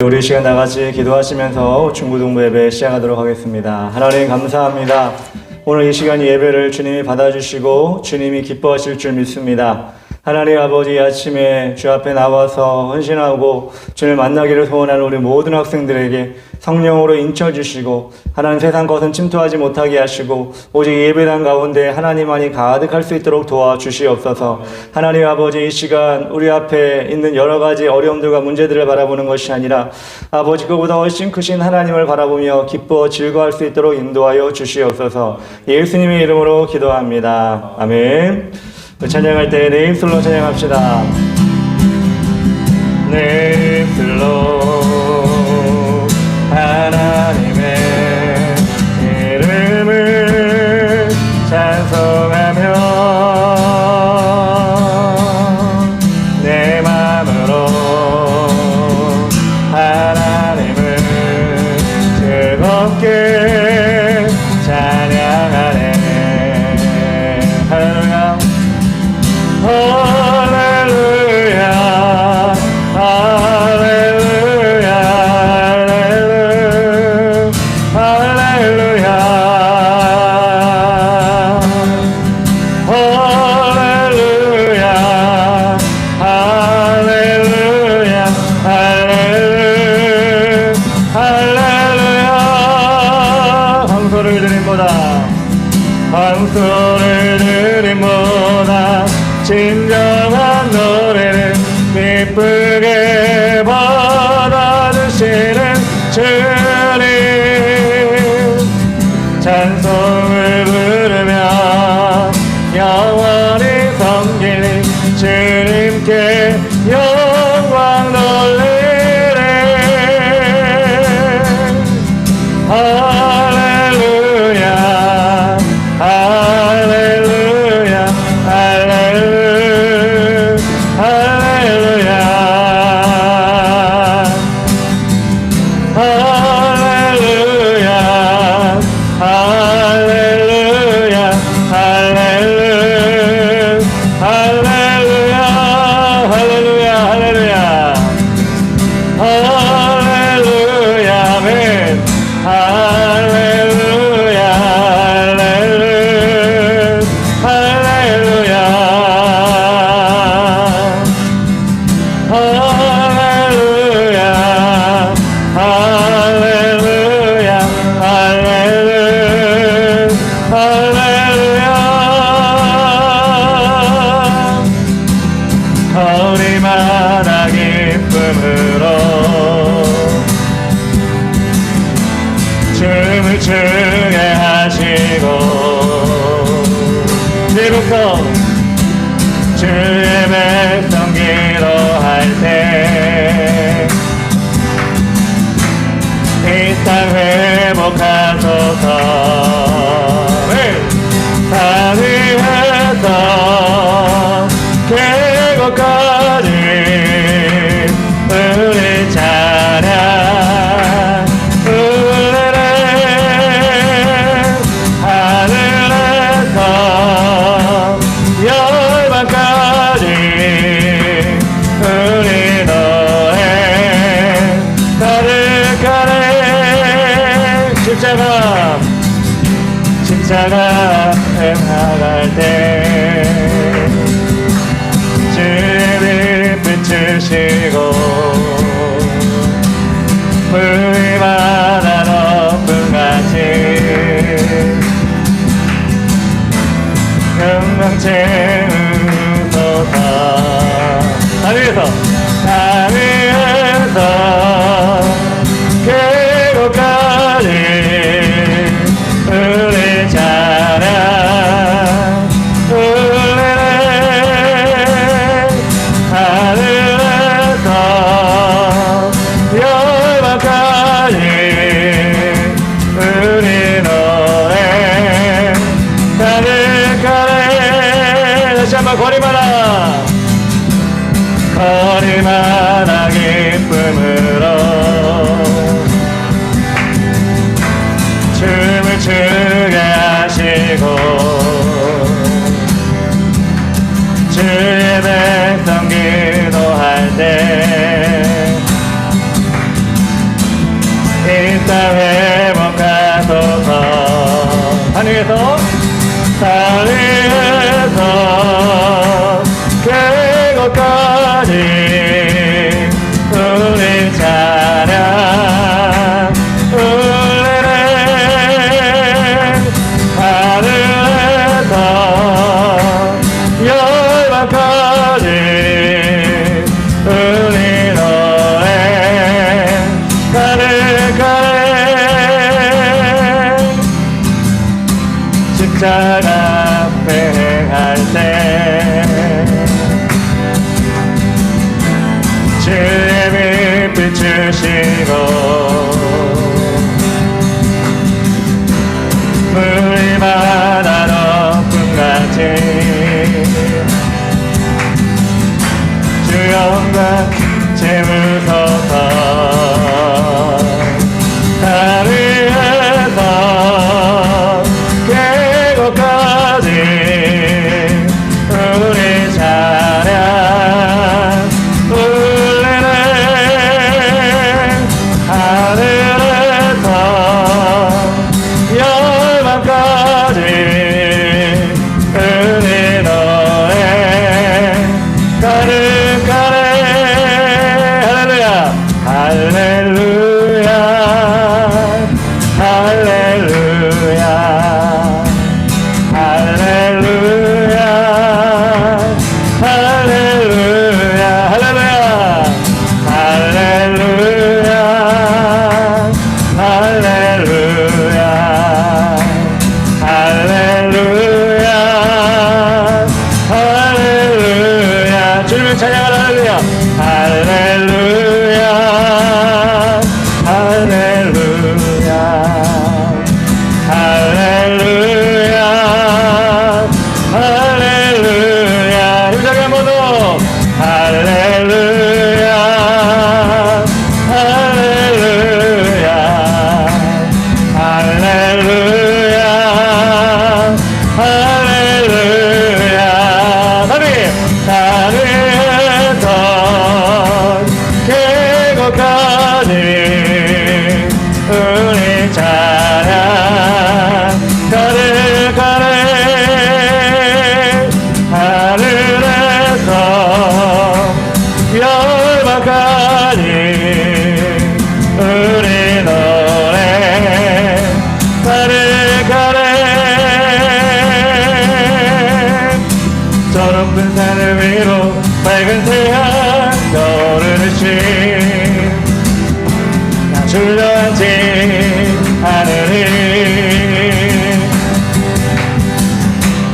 우리 시간 다 같이 기도하시면서 중고등부 예배 시작하도록 하겠습니다. 하나님 감사합니다. 오늘 이 시간 예배를 주님이 받아주시고 주님이 기뻐하실 줄 믿습니다. 하나님 아버지, 아침에 주 앞에 나와서 헌신하고 주님을 만나기를 소원하는 우리 모든 학생들에게 성령으로 인쳐주시고 하나님 세상 것은 침투하지 못하게 하시고 오직 예배당 가운데 하나님만이 가득할 수 있도록 도와주시옵소서. 하나님 아버지, 이 시간 우리 앞에 있는 여러 가지 어려움들과 문제들을 바라보는 것이 아니라 아버지 그보다 훨씬 크신 하나님을 바라보며 기뻐 즐거워할 수 있도록 인도하여 주시옵소서. 예수님의 이름으로 기도합니다. 아멘. 찬양할 때 내 입술로 찬양합시다. 내 입술로 하나님의 이름을 찬송하며 내 마음으로 하나님을 즐겁게 찬양하네. 할렐루야. 할렐루야, 할렐루야, 할렐루야, 할렐루야, 할렐루야, 할렐루야. 황소를 드림보다, 황소를 드림보다 진정한 노래를 기쁘게 받아주시는 주님, 찬송을 부르며 영원히 섬기는 주님께 영광 돌리네. 할렐루야, 할렐루야, 할렐루야, 할렐루야, 할렐루야, 할렐루야, 할렐루야, 할렐루야, 할렐루야, 할렐루야, 아멘. 할렐루야, 할렐루야, 할렐루야, 할렐루야, 할렐루야, 할렐루야, 할렐루야. 우리마다 기쁨으로 춤을 추게 하시고 이제부터 주의 백성 기도할 때 이 땅 회복하소서. 산 위에서 계곡까지 우리 찬양 울리네. 하늘에서 열방까지 우리 노래 가득하네. 십자가에 나갈 때 주님이 비추시고 물마다 높은 같이 영광 채우소서. 산 위에서 계곡까지 우리 찬양 울리네. 일상 회복하소서. 하늘에서 그곳까지 우리 찬양 울리네. 하늘에서 열방까지 우리 노래 가득하네. 십자가 앞에 할 때 주님이 비추시고 물이 바다 높음같이 주 영광 채우소서. 하늘에서 그곳까지 우리 찬양 울리네. 하늘에서 열방까지 우리 노래 가득하네. 할렐루야 할렐루야 할렐루야 할렐루야 할렐루야 할렐루야 할렐루야 할렐루야 할렐루야 주님을 찬양하라. 할렐루야 할렐루야 할렐루야 할렐루야 힘차게 한번 더. 할렐루야 할렐루야 할렐루야 할렐루야. 하늘에서 그곳까지 우리 찬양 가득하네. 하늘에서 열방까지 우리 노래 가득하네. 저 높은 산을 위로 밝은 태양 떠오르듯이 나 주저앉지 않으리.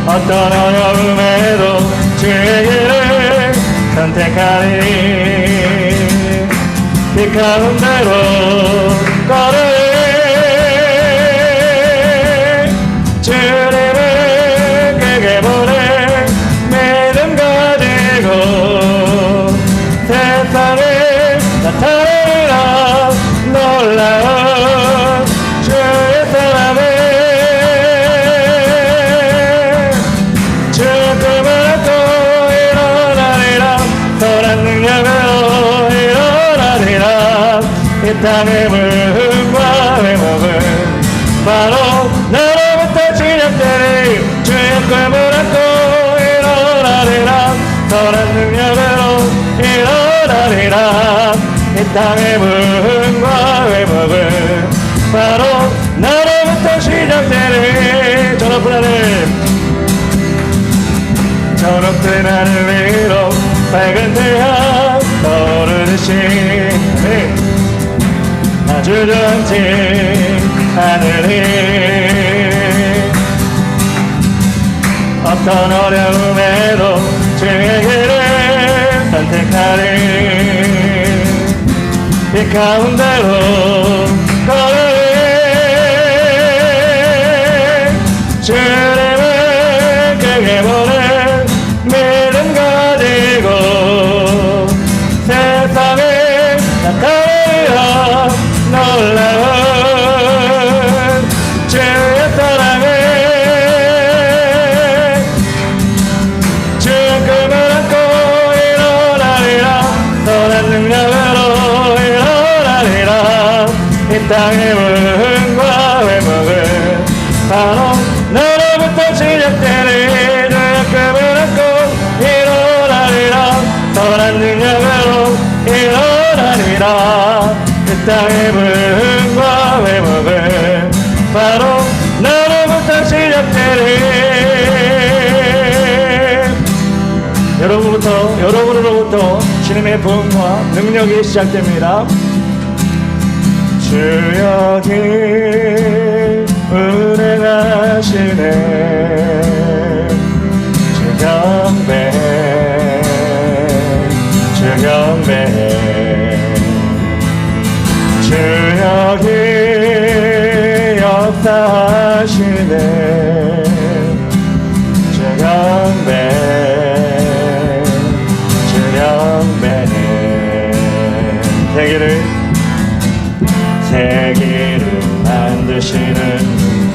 어떤 어려움에도 주의 길을 선택하리. 빛 가운데로 걸으리. 주님을 크게 보내 믿음 가지고 세상에 나타내라. 놀라운 주의 사랑을 죽음을 안고 일어나리라. 선한 능력으로 일어나리라. 이 땅의 물과 회복은 바로 나로부터 시작되리. 주의 꿈을 안고 일어나리라. 선한 능력으로 일어나리라. 이 땅의 부흥과 회복은 바로 나로부터 시작되리. 저 높은 하늘 저 높은 하늘 위로 밝은 태양 떠오르듯이 나 주저앉지 않으리. 어떤 어려움에도 주의 길을 선택하리. 이 가운데로 걸으리. 주님을 크게 보내 믿음 가지고 세상에 나타내라. 놀라운 주의 사랑을 죽음을 안고 일어나리라. 선한 능력으로 일어나리라. 이 이 땅의 부흥과 회복은 바로 너로부터 시작되는 약금을 안고 일어나리라. 선한 능력으로 일어나리라. 이 땅의 부흥과 회복은 바로 너로부터 시작되는 여러분으로부터 주님의 부흥과 능력이 시작됩니다. 주 여기 운행하시네. 주 경배 주 여기 역사하시네. 주 경배 세계를 만드시는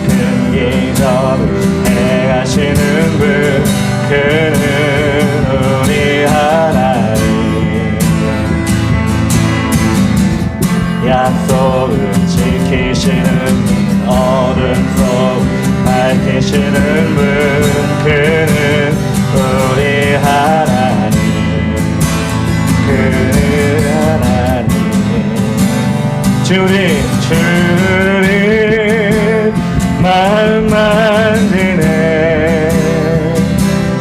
큰 기적을 행하시는 분, 그는 우리 하나님. 약속을 지키시는 분, 어둠 속 밝히시는 분, 그는 우리 하나님. 그는 하나님. 주님 마음 만드네.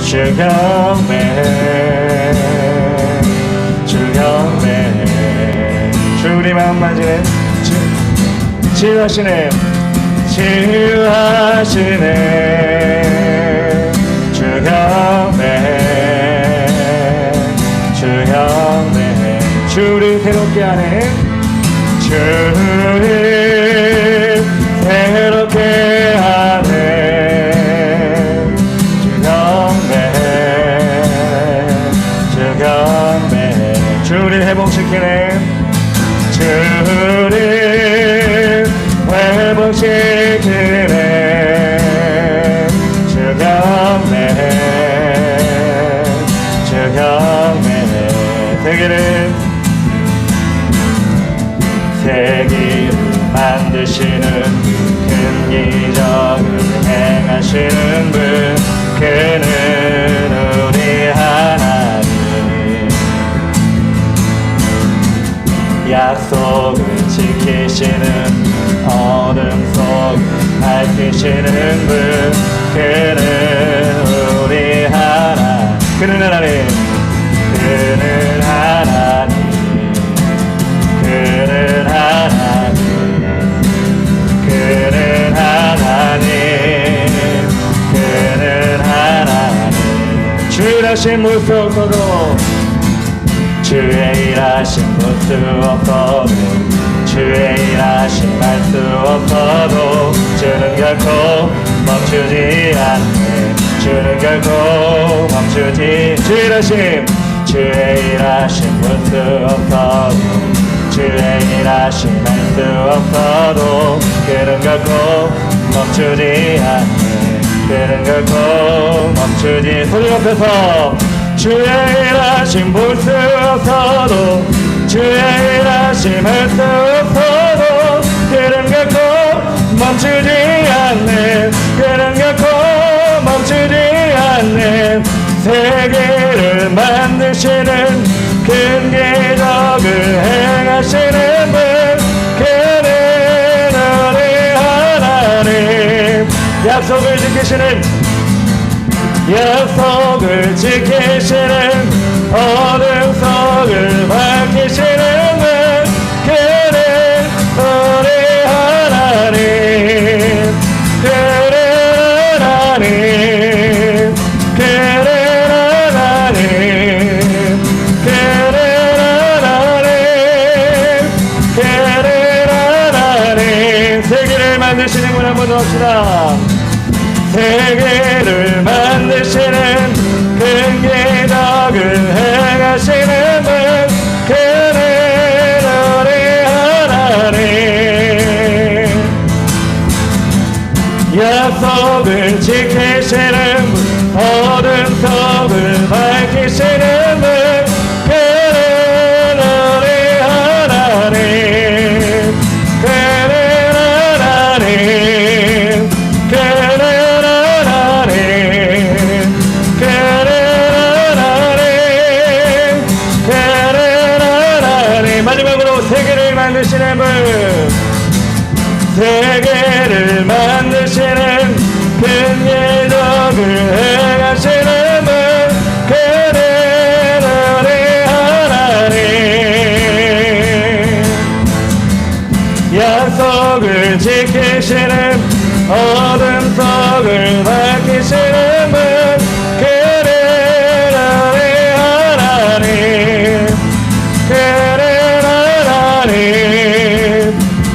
주 경배 주님 마음 만지네. 치유하시네. 주 경배 주를 새롭게 하네. 주를 새롭게 하네. 주 경배 주를 회복시키네. 주를 회복시키네. 주 경배 세계를 만드시는 큰 기적을 행하시는 분, 그는 우리 하나님. 약속을 지키시는 어둠 속 밝히시는 분, 그는 우리 하나님. 그는 하나님. 그는 하나님. 그는 하나님. 그는 하나님. 그는 하나님. 주의 일하심 볼 수 없어도, 주의 일하심 볼 수 없어도, 주의 일하심 할 수 없어도, 주는 결코 멈추지 않네. 주는 결코 멈추지. 주의 일하심, 주의 일하심 볼 수 없어도, 주의 일하심 할 수 없어도, 그는 결코 멈추지 않네. 그는 결코 멈추지. 소리 높여서 주의 일하심 볼 수 없어도, 주의 일하심 할 수 없어도, 그는 결코 멈추지 않네. 그는 결코 멈추지 않네. 세계를 만드시는 큰 기적을 행하시는 분, 그는 우리 하나님. 약속을 지키시는 어둠 속을 밝히시는 분, 그는 우리 하나님. 그는 하나님. 그는 하나님. 그는 하나님. 그는 하나님. 세계를 만드시는 분 한번 더 합시다. 세계를 만드시는 큰 기적을 행하시는 분, 그는 우리 하나님. 약속을 지키시는 분, 어둠 속을 밝히시는 분, 그는 우리 하나님. 만드시는 분, 세계를 만드시는 큰 예적을 행하시는 분, 그는 우리 하나님. 약속을 지키시는 어둠 속을 밝히시는 분, 그는 우리 하나님. 그는 하나님.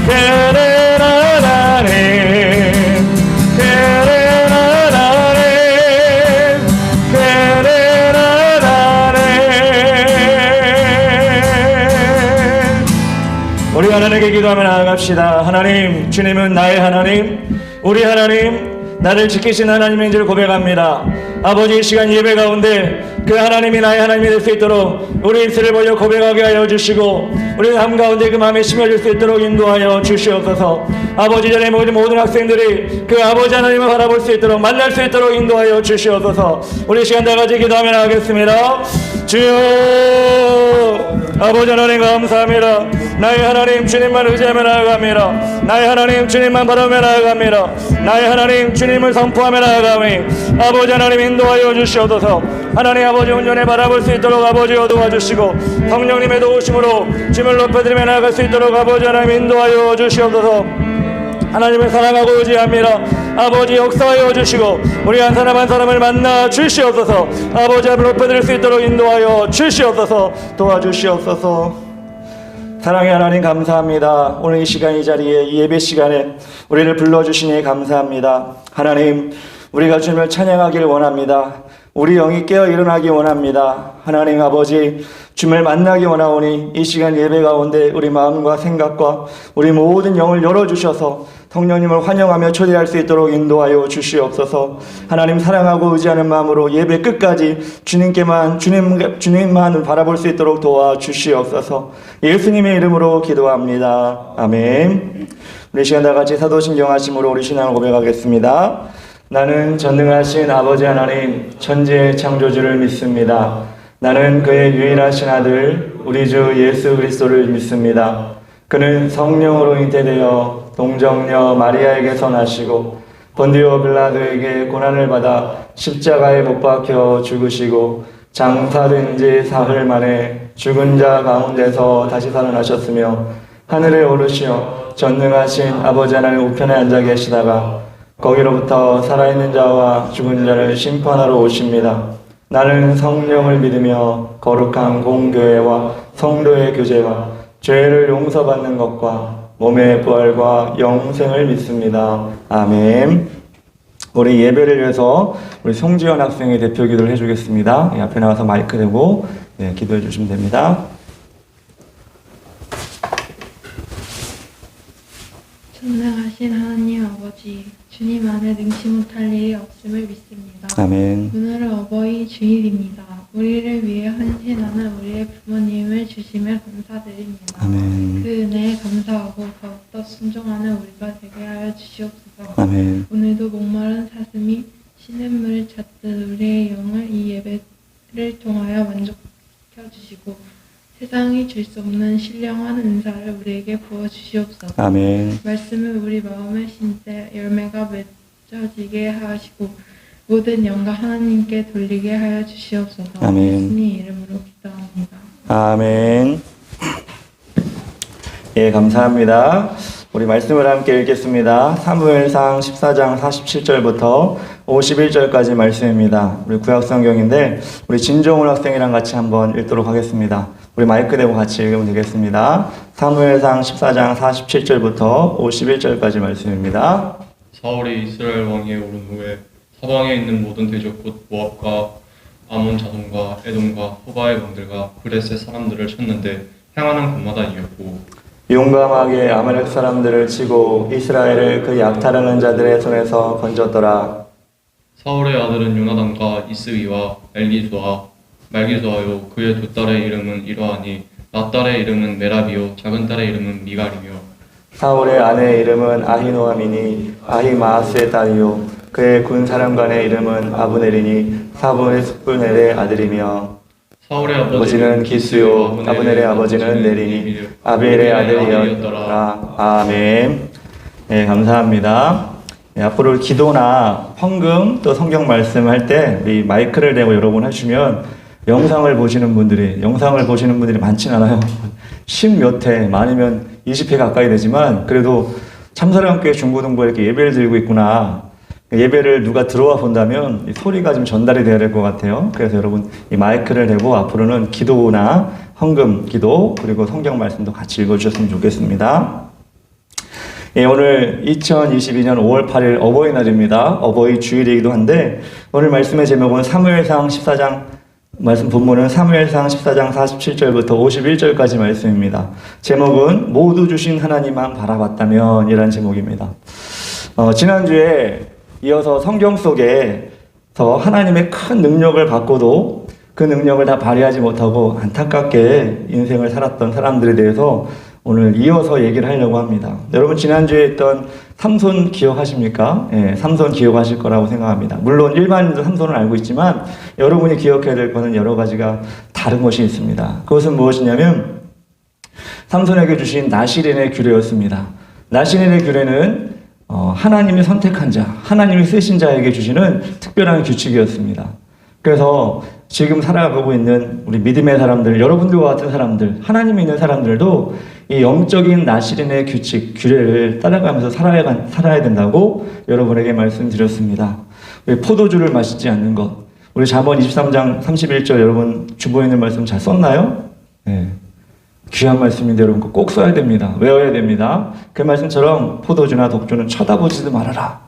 그는 하나님. 그는 하나님. 그는 하나님. 우리 하나님께 기도하며 나아갑시다. 하나님, 주님은 나의 하나님, 우리 하나님, 나를 지키신 하나님인 줄 고백합니다. 아버지, 이 시간 예배 가운데 그 하나님이 나의 하나님이 될 수 있도록 우리 입술을 벌려 고백하게 하여 주시고, 우리 삶 가운데 그 마음에 심어질 수 있도록 인도하여 주시옵소서. 아버지, 전에 모든 학생들이 그 아버지 하나님을 바라볼 수 있도록, 만날 수 있도록 인도하여 주시옵소서. 우리 시간 다 같이 기도하며 나가겠습니다. 주여, 아버지 하나님 감사합니다. 나의 하나님 주님만 의지하며 나아갑니다. 나의 하나님 주님만 바라보며 나아갑니다. 나의 하나님 주님을 선포하며 나아가니 아버지 하나님 인도하여 주시옵소서. 하나님 아버지 온전히 바라볼 수 있도록 아버지여 도와주시고, 성령님의 도우심으로 주님을 높여드리며 나아갈 수 있도록 아버지 하나님 인도하여 주시옵소서. 하나님을 사랑하고 의지합니다. 아버지 역사하여 주시고, 우리 한 사람 한 사람을 만나 주시옵소서. 아버지 앞을 높여드릴 수 있도록 인도하여 주시옵소서. 도와주시옵소서. 사랑의 하나님 감사합니다. 오늘 이 시간 이 자리에 이 예배 시간에 우리를 불러주시니 감사합니다. 하나님, 우리가 주님을 찬양하기를 원합니다. 우리 영이 깨어 일어나기 원합니다. 하나님 아버지, 주님을 만나기 원하오니 이 시간 예배 가운데 우리 마음과 생각과 우리 모든 영을 열어주셔서 성령님을 환영하며 초대할 수 있도록 인도하여 주시옵소서. 하나님 사랑하고 의지하는 마음으로 예배 끝까지 주님만 바라볼 수 있도록 도와주시옵소서. 예수님의 이름으로 기도합니다. 아멘. 우리 시간 다 같이 사도신경 하심으로 우리 신앙을 고백하겠습니다. 나는 전능하신 아버지 하나님 천지의 창조주를 믿습니다. 나는 그의 유일하신 아들 우리 주 예수 그리스도를 믿습니다. 그는 성령으로 잉태되어 동정녀 마리아에게서 나시고 본디오 빌라도에게 고난을 받아 십자가에 못 박혀 죽으시고 장사된 지 사흘 만에 죽은 자 가운데서 다시 살아나셨으며 하늘에 오르시어 전능하신 아버지 하나님 우편에 앉아 계시다가 거기로부터 살아있는 자와 죽은 자를 심판하러 오십니다. 나는 성령을 믿으며 거룩한 공교회와 성도의 교제와 죄를 용서받는 것과 몸의 부활과 영생을 믿습니다. 아멘. 우리 예배를 위해서 우리 송지현 학생의 대표 기도를 해주겠습니다. 앞에 나와서 마이크 대고 기도해 주시면 됩니다. 전능하신 하나님 아버지, 주님 안에 능치 못할 일이 없음을 믿습니다. 아멘. 오늘은 어버이 주일입니다. 우리를 위해 헌신하는 우리의 부모님을 주시며 감사드립니다. 아멘. 그 은혜에 감사하고 더욱더 순종하는 우리가 되게 하여 주시옵소서. 아멘. 오늘도 목마른 사슴이 시냇물을 찾듯 우리의 영을 이 예배를 통하여 만족시켜 주시고 세상이 줄 수 없는 신령한 은사를 우리에게 부어주시옵소서. 아멘. 말씀을 우리 마음의 신세 열매가 맺어지게 하시고 모든 영광 하나님께 돌리게 하여 주시옵소서. 아멘. 예수님 이름으로 기도합니다. 아멘. 예, 감사합니다. 우리 말씀을 함께 읽겠습니다. 사무엘상 14장 47절부터 51절까지 말씀입니다. 우리 구약성경인데 우리 진종훈 학생이랑 같이 한번 읽도록 하겠습니다. 우리 마이크 대고 같이 읽으면 되겠습니다. 사무엘상 14장 47절부터 51절까지 말씀입니다. 사울이 이스라엘 왕위에 오른 후에 사방에 있는 모든 대적 곧 모압과 아몬 자손과 에돔과 호바의 왕들과 브레스의 사람들을 쳤는데 행하는 곳마다 이겼고 용감하게 아말렉 사람들을 치고 이스라엘을 그 약탈하는 자들의 손에서 건졌더라. 사울의 아들은 요나단과 이스위와 말기수아요. 그의 두 딸의 이름은 이러하니 맏딸의 이름은 메라비요 작은 딸의 이름은 미갈이며 사울의 아내의 이름은 아히노아미니 아히마아스의 딸이요 그의 군사령관의 이름은 아브넬이니 사본의 숙부넬의 아들이며 사울의 아버지는 기스요 아브넬의 아버지는 네리니 아비엘의 아들이었더라. 아멘. 네, 감사합니다. 네, 앞으로 기도나 헌금 또 성경 말씀할 때 이 마이크를 대고 여러분 하시면 영상을 보시는 분들이 많진 않아요. 10몇 회, 많으면 20회 가까이 되지만 그래도 참사랑교회 중고등부에 이렇게 예배를 드리고 있구나. 예배를 누가 들어와 본다면 이 소리가 좀 전달이 돼야 될 것 같아요. 그래서 여러분 이 마이크를 대고 앞으로는 기도나 헌금 기도 그리고 성경 말씀도 같이 읽어주셨으면 좋겠습니다. 예, 오늘 2022년 5월 8일 어버이날입니다. 어버이 주일이기도 한데 오늘 말씀의 제목은 사무엘상 14장 말씀 본문은 사무엘상 14장 47절부터 51절까지 말씀입니다. 제목은 모두 주신 하나님만 바라봤다면 이라는 제목입니다. 지난주에 이어서 성경 속에서 하나님의 큰 능력을 받고도 그 능력을 다 발휘하지 못하고 안타깝게 인생을 살았던 사람들에 대해서 오늘 이어서 얘기를 하려고 합니다. 여러분 지난주에 했던 삼손 기억하십니까? 예, 삼손 기억하실 거라고 생각합니다. 물론 일반인도 삼손을 알고 있지만 여러분이 기억해야 될 것은 여러 가지가 다른 것이 있습니다. 그것은 무엇이냐면 삼손에게 주신 나시린의 규례였습니다. 나시린의 규례는 하나님이 선택한 자, 하나님이 쓰신 자에게 주시는 특별한 규칙이었습니다. 그래서 지금 살아가고 있는 우리 믿음의 사람들, 여러분들과 같은 사람들, 하나님이 있는 사람들도 이 영적인 나시린의 규칙, 규례를 따라가면서 살아야 된다고 여러분에게 말씀드렸습니다. 우리 포도주를 마시지 않는 것. 우리 잠언 23장 31절 여러분 주보에 있는 말씀 잘 썼나요? 네. 귀한 말씀인데 여러분 꼭 써야 됩니다. 외워야 됩니다. 그 말씀처럼 포도주나 독주는 쳐다보지도 말아라.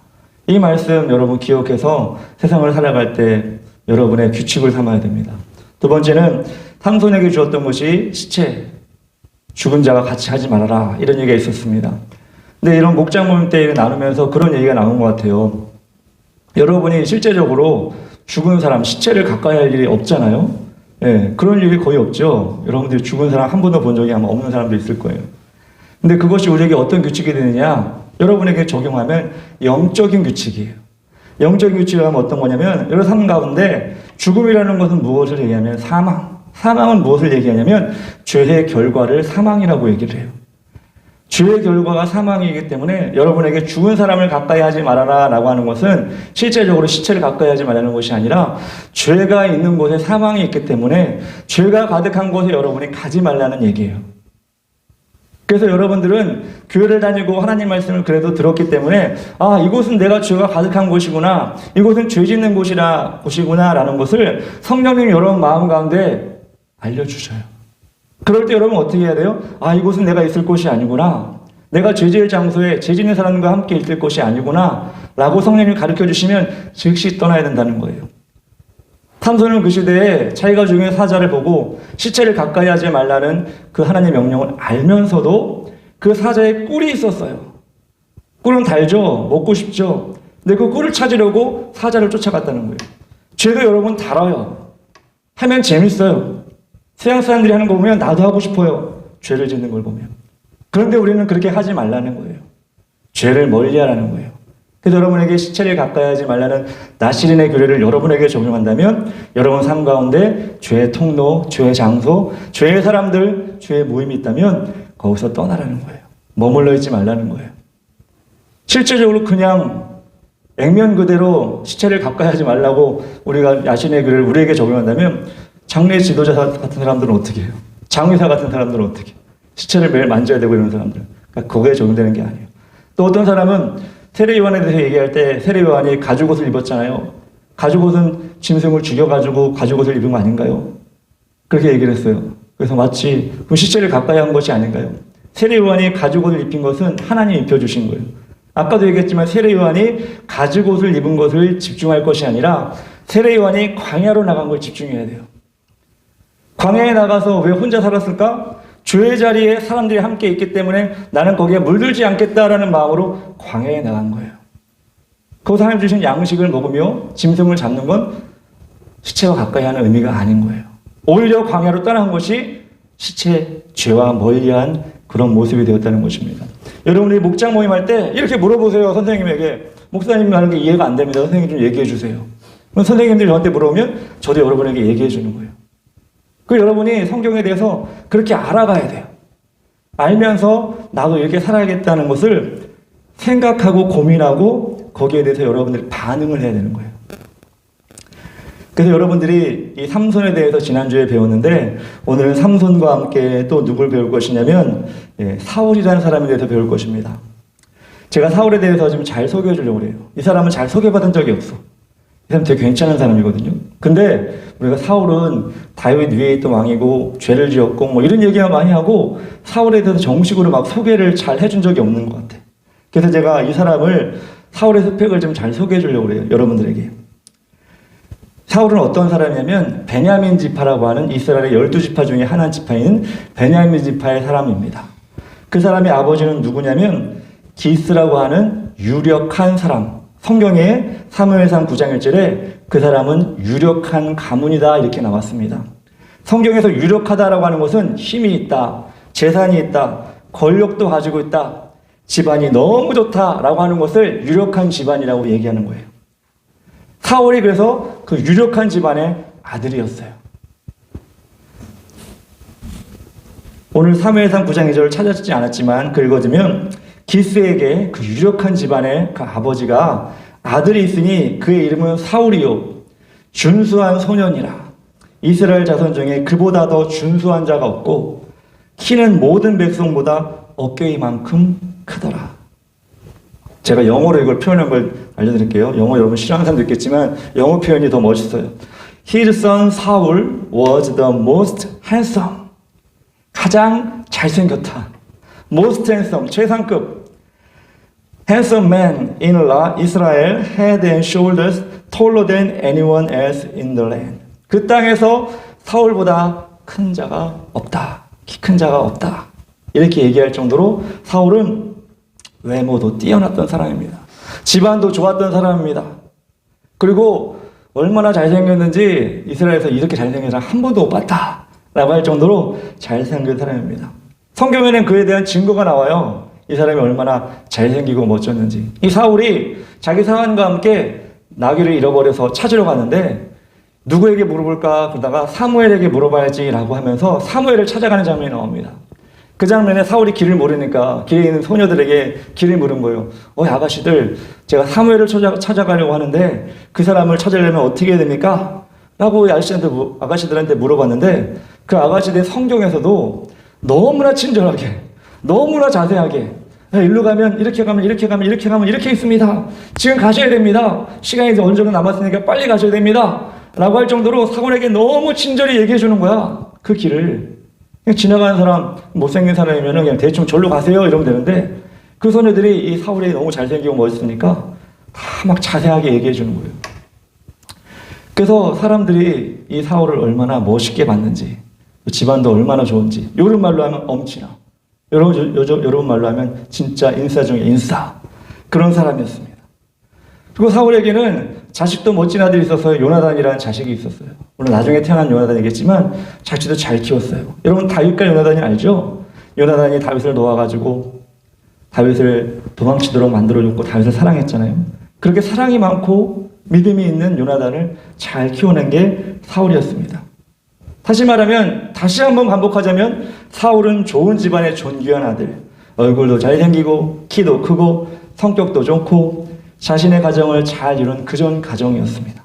이 말씀 여러분 기억해서 세상을 살아갈 때 여러분의 규칙을 삼아야 됩니다. 두 번째는 삼손에게 주었던 것이 시체, 죽은 자가 같이 하지 말아라 이런 얘기가 있었습니다. 근데 이런 목장 모임 때 나누면서 그런 얘기가 나온 것 같아요. 여러분이 실제적으로 죽은 사람, 시체를 가까이 할 일이 없잖아요. 예, 그런 일이 거의 없죠. 여러분들이 죽은 사람 한 번도 본 적이 아마 없는 사람도 있을 거예요. 근데 그것이 우리에게 어떤 규칙이 되느냐? 여러분에게 적용하면 영적인 규칙이에요. 영적인 규칙이 하면 어떤 거냐면 여러 삶 가운데 죽음이라는 것은 무엇을 얘기하면 사망은 무엇을 얘기하냐면 죄의 결과를 사망이라고 얘기를 해요. 죄의 결과가 사망이기 때문에 여러분에게 죽은 사람을 가까이 하지 말아라 라고 하는 것은 실제적으로 시체를 가까이 하지 말라는 것이 아니라 죄가 있는 곳에 사망이 있기 때문에 죄가 가득한 곳에 여러분이 가지 말라는 얘기예요. 그래서 여러분들은 교회를 다니고 하나님 말씀을 그래도 들었기 때문에 이곳은 내가 죄가 가득한 곳이구나, 이곳은 죄 짓는 곳이구나 라는 것을 성령님이 여러분 마음 가운데 알려주셔요. 그럴 때 여러분 어떻게 해야 돼요? 이곳은 내가 있을 곳이 아니구나, 내가 죄 지을 장소에 죄 짓는 사람과 함께 있을 곳이 아니구나 라고 성령님이 가르쳐 주시면 즉시 떠나야 된다는 거예요. 삼손은 그 시대에 자기가 죽인 사자를 보고 시체를 가까이 하지 말라는 그 하나님의 명령을 알면서도 그 사자에 꿀이 있었어요. 꿀은 달죠. 먹고 싶죠. 근데 그 꿀을 찾으려고 사자를 쫓아갔다는 거예요. 죄도 여러분 달아요. 하면 재밌어요. 서양 사람들이 하는 거 보면 나도 하고 싶어요. 죄를 짓는 걸 보면. 그런데 우리는 그렇게 하지 말라는 거예요. 죄를 멀리하라는 거예요. 그래서 여러분에게 시체를 가까이 하지 말라는 나시린의 규례를 여러분에게 적용한다면 여러분 삶 가운데 죄의 통로, 죄의 장소, 죄의 사람들, 죄의 모임이 있다면 거기서 떠나라는 거예요. 머물러 있지 말라는 거예요. 실제적으로 그냥 액면 그대로 시체를 가까이 하지 말라고 우리가 나시린의 규례를 우리에게 적용한다면 장례 지도자 같은 사람들은 어떻게 해요? 장의사 같은 사람들은 어떻게 해요? 시체를 매일 만져야 되고 이런 사람들. 그러니까 거기에 적용되는 게 아니에요. 또 어떤 사람은 세례요한에 대해서 얘기할 때 세례요한이 가죽옷을 입었잖아요. 가죽옷은 짐승을 죽여가지고 가죽옷을 입은 거 아닌가요? 그렇게 얘기를 했어요. 그래서 마치 그럼 시체를 가까이 한 것이 아닌가요? 세례요한이 가죽옷을 입힌 것은 하나님이 입혀주신 거예요. 아까도 얘기했지만 세례요한이 가죽옷을 입은 것을 집중할 것이 아니라 세례요한이 광야로 나간 걸 집중해야 돼요. 광야에 나가서 왜 혼자 살았을까? 죄의 자리에 사람들이 함께 있기 때문에 나는 거기에 물들지 않겠다라는 마음으로 광야에 나간 거예요. 거기서 하나님 주신 양식을 먹으며 짐승을 잡는 건 시체와 가까이 하는 의미가 아닌 거예요. 오히려 광야로 떠난 것이 시체, 죄와 멀리한 그런 모습이 되었다는 것입니다. 여러분이 목장 모임할 때 이렇게 물어보세요. 선생님에게. 목사님 하는 게 이해가 안 됩니다. 선생님 좀 얘기해 주세요. 그럼 선생님들이 저한테 물어보면 저도 여러분에게 얘기해 주는 거예요. 그 여러분이 성경에 대해서 그렇게 알아가야 돼요. 알면서 나도 이렇게 살아야겠다는 것을 생각하고 고민하고 거기에 대해서 여러분들이 반응을 해야 되는 거예요. 그래서 여러분들이 이 삼손에 대해서 지난주에 배웠는데 오늘은 삼손과 함께 또 누굴 배울 것이냐면 사울이라는 사람에 대해서 배울 것입니다. 제가 사울에 대해서 좀 잘 소개해 주려고 해요. 이 사람은 잘 소개받은 적이 없어. 이 사람 되게 괜찮은 사람이거든요. 근데 우리가 사울은 다윗 위에 있던 왕이고 죄를 지었고 뭐 이런 얘기만 많이 하고 사울에 대해서 정식으로 막 소개를 잘 해준 적이 없는 것 같아. 그래서 제가 이 사람을 사울의 스펙을 좀 잘 소개해 주려고 해요. 여러분들에게. 사울은 어떤 사람이냐면 베냐민 지파라고 하는 이스라엘의 12지파 중에 하나 지파인 베냐민 지파의 사람입니다. 그 사람의 아버지는 누구냐면 기스라고 하는 유력한 사람. 성경에 사무엘상 9장 1절에 그 사람은 유력한 가문이다 이렇게 나왔습니다. 성경에서 유력하다라고 하는 것은 힘이 있다, 재산이 있다, 권력도 가지고 있다, 집안이 너무 좋다라고 하는 것을 유력한 집안이라고 얘기하는 거예요. 사울이 그래서 그 유력한 집안의 아들이었어요. 오늘 사무엘상 9장 2절을 찾아주지 않았지만 긁어주면 기스에게 그 유력한 집안의 그 아버지가 아들이 있으니 그의 이름은 사울이요 준수한 소년이라. 이스라엘 자손 중에 그보다 더 준수한 자가 없고 키는 모든 백성보다 어깨이만큼 크더라. 제가 영어로 이걸 표현한 걸 알려드릴게요. 영어 여러분 싫어하는 사람도 있겠지만 영어 표현이 더 멋있어요. His son Saul was the most handsome. 가장 잘생겼다. Most handsome, 최상급. Handsome man in Israel, head and shoulders taller than anyone else in the land. 그 땅에서 사울보다 큰 자가 없다. 키 큰 자가 없다. 이렇게 얘기할 정도로 사울은 외모도 뛰어났던 사람입니다. 집안도 좋았던 사람입니다. 그리고 얼마나 잘생겼는지 이스라엘에서 이렇게 잘생긴 사람 한 번도 못 봤다 라고 할 정도로 잘생긴 사람입니다. 성경에는 그에 대한 증거가 나와요. 이 사람이 얼마나 잘생기고 멋졌는지. 이 사울이 자기 사환과 함께 나귀를 잃어버려서 찾으러 갔는데 누구에게 물어볼까 그러다가 사무엘에게 물어봐야지 라고 하면서 사무엘을 찾아가는 장면이 나옵니다. 그 장면에 사울이 길을 모르니까 길에 있는 소녀들에게 길을 물은 거예요. 아가씨들, 제가 사무엘을 찾아가려고 하는데 그 사람을 찾으려면 어떻게 해야 됩니까? 라고 아가씨들한테 물어봤는데 그 아가씨들 성경에서도 너무나 친절하게, 너무나 자세하게 일로 가면 이렇게 가면 이렇게 가면 이렇게 가면 이렇게 있습니다. 지금 가셔야 됩니다. 시간이 이제 어느 정도 남았으니까 빨리 가셔야 됩니다. 라고 할 정도로 사울에게 너무 친절히 얘기해 주는 거야. 그 길을. 그냥 지나가는 사람, 못생긴 사람이면 그냥 대충 절로 가세요 이러면 되는데 그 소녀들이 이 사울이 너무 잘생기고 멋있으니까 다 막 자세하게 얘기해 주는 거예요. 그래서 사람들이 이 사울을 얼마나 멋있게 봤는지 집안도 얼마나 좋은지 요런 말로 하면 엄친아, 여러분 말로 하면 진짜 인싸 중에 인싸 그런 사람이었습니다. 그리고 사울에게는 자식도 멋진 아들이 있어서 요나단이라는 자식이 있었어요. 물론 나중에 태어난 요나단이겠지만 자식도 잘 키웠어요. 여러분 다윗과 요나단이 알죠? 요나단이 다윗을 놓아가지고 다윗을 도망치도록 만들어줬고 다윗을 사랑했잖아요. 그렇게 사랑이 많고 믿음이 있는 요나단을 잘 키워낸 게 사울이었습니다. 다시 말하면 다시 한번 반복하자면 사울은 좋은 집안의 존귀한 아들, 얼굴도 잘생기고 키도 크고 성격도 좋고 자신의 가정을 잘 이룬 그전 가정이었습니다.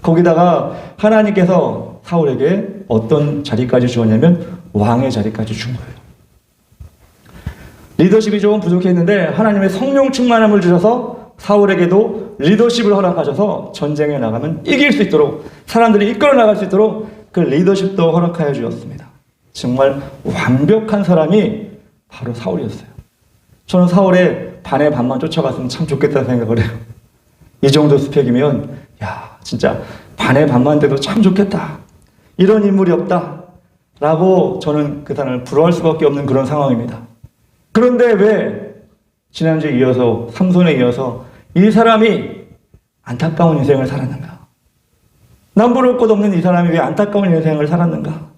거기다가 하나님께서 사울에게 어떤 자리까지 주었냐면 왕의 자리까지 준 거예요. 리더십이 조금 부족했는데 하나님의 성령 충만함을 주셔서 사울에게도 리더십을 허락하셔서 전쟁에 나가면 이길 수 있도록 사람들이 이끌어 나갈 수 있도록 그 리더십도 허락하여 주었습니다. 정말 완벽한 사람이 바로 사울이었어요. 저는 사울의 반의 반만 쫓아갔으면 참 좋겠다는 생각을 해요. 이 정도 스펙이면 진짜 반의 반만 돼도 참 좋겠다. 이런 인물이 없다 라고 저는 그 사람을 부러워할 수밖에 없는 그런 상황입니다. 그런데 왜 지난주에 이어서 삼손에 이어서 이 사람이 안타까운 인생을 살았는가? 남부를 것 없는 이 사람이 왜 안타까운 인생을 살았는가?